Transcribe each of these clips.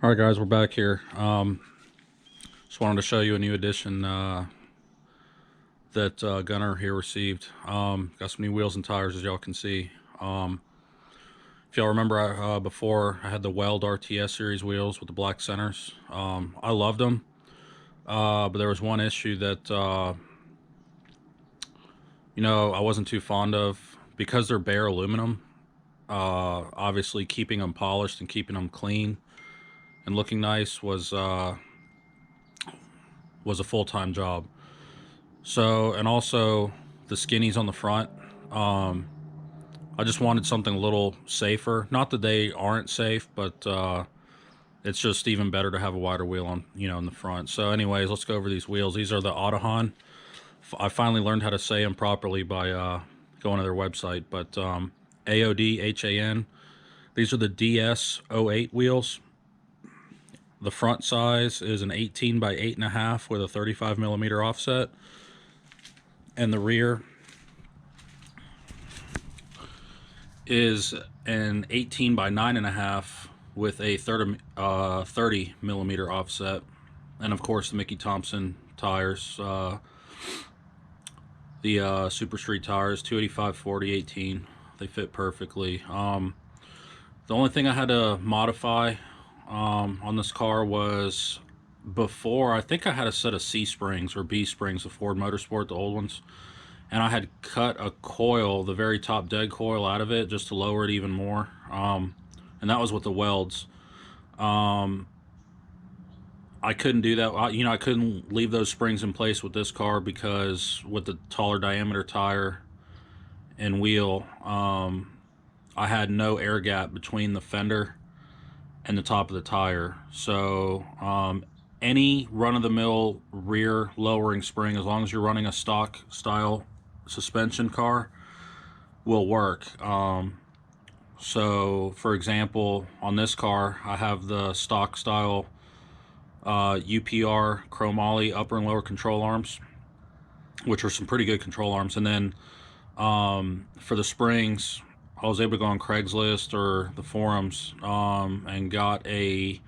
All right, guys, we're back here. Just wanted to show you a new addition that Gunner here received. Got some new wheels and tires, as y'all can see. If y'all remember, before I had the Weld RTS series wheels with the black centers. I loved them, but there was one issue that I wasn't too fond of because they're bare aluminum. Obviously, keeping them polished and keeping them clean and looking nice was a full-time job. So, and also the skinnies on the front, I just wanted something a little safer. Not that they aren't safe, but it's just even better to have a wider wheel on, in the front. So anyways, let's go over these wheels. These are the Aodhan. I finally learned how to say them properly by going to their website, but Aodhan. These are the DS08 wheels. The front size is an 18 by 8.5 with a 35 millimeter offset, and the rear is an 18 by 9.5 with a 30 millimeter offset, and of course the Mickey Thompson tires, the Super Street tires, 285 40 18. They fit perfectly. The only thing I had to modify on this car was, before, I think I had a set of C springs or B springs of Ford Motorsport, the old ones, and I had cut a coil, the very top dead coil, out of it just to lower it even more, and that was with the welds. I couldn't do that. I couldn't leave those springs in place with this car because with the taller diameter tire and wheel, I had no air gap between the fender and the top of the tire. So any run-of-the-mill rear lowering spring, as long as you're running a stock style suspension car, will work. So for example, on this car I have the stock style UPR chromoly upper and lower control arms, which are some pretty good control arms. And then for the springs, I was able to go on Craigslist or the forums and got a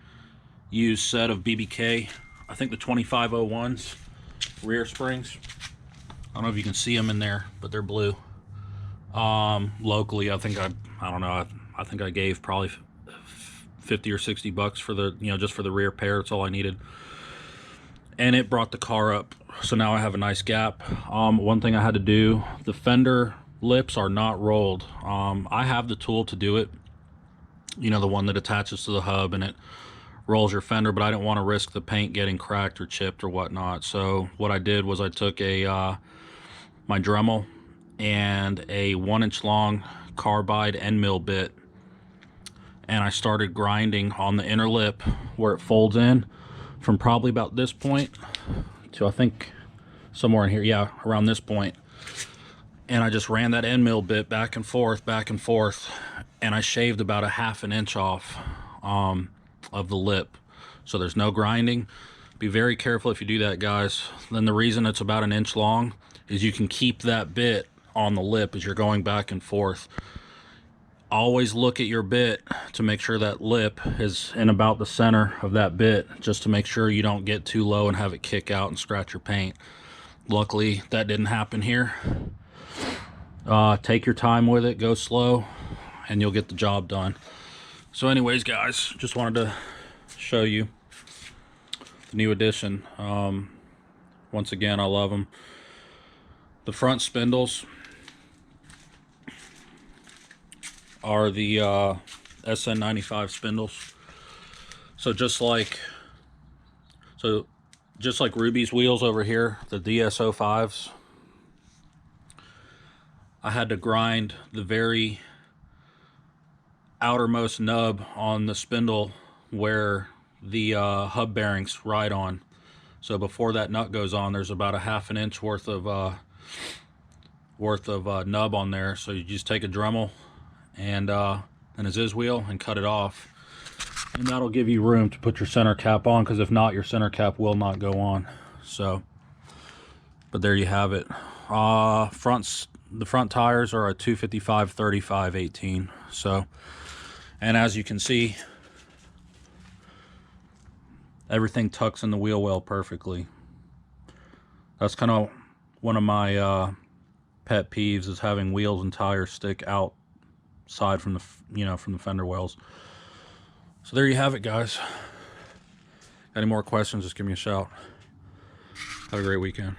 used set of BBK, I think the 2501s rear springs. I don't know if you can see them in there, but they're blue. Locally, I think I don't know, I think I gave probably 50 or 60 bucks for the, just for the rear pair. It's all I needed, and it brought the car up. So now I have a nice gap. One thing I had to do, the fender lips are not rolled. I have the tool to do it, the one that attaches to the hub and it rolls your fender, but I didn't want to risk the paint getting cracked or chipped or whatnot. So what I did was I took my Dremel and a 1-inch long carbide end mill bit, and I started grinding on the inner lip where it folds in, from probably about this point to I think somewhere in here, yeah, around this point. And I just ran that end mill bit back and forth, and I shaved about a 1/2 inch off of the lip. So there's no grinding. Be very careful if you do that, guys. Then the reason it's about 1 inch long is you can keep that bit on the lip as you're going back and forth. Always look at your bit to make sure that lip is in about the center of that bit, just to make sure you don't get too low and have it kick out and scratch your paint. Luckily, that didn't happen here. Take your time with it, go slow, and you'll get the job done. So anyways, guys, just wanted to show you the new addition. Once again, I love them. The front spindles are the SN95 spindles. So just like Ruby's wheels over here, the DS05s, I had to grind the very outermost nub on the spindle where the hub bearings ride on. So before that nut goes on, there's about a 1/2 inch worth of nub on there. So you just take a Dremel and a Ziz wheel and cut it off, and that'll give you room to put your center cap on, because if not, your center cap will not go on. So, but there you have it. The front tires are a 255 35 18. So, and as you can see, everything tucks in the wheel well perfectly. That's kind of one of my pet peeves, is having wheels and tires stick outside from the from the fender wells. So there you have it, guys. Any more questions, just give me a shout. Have a great weekend.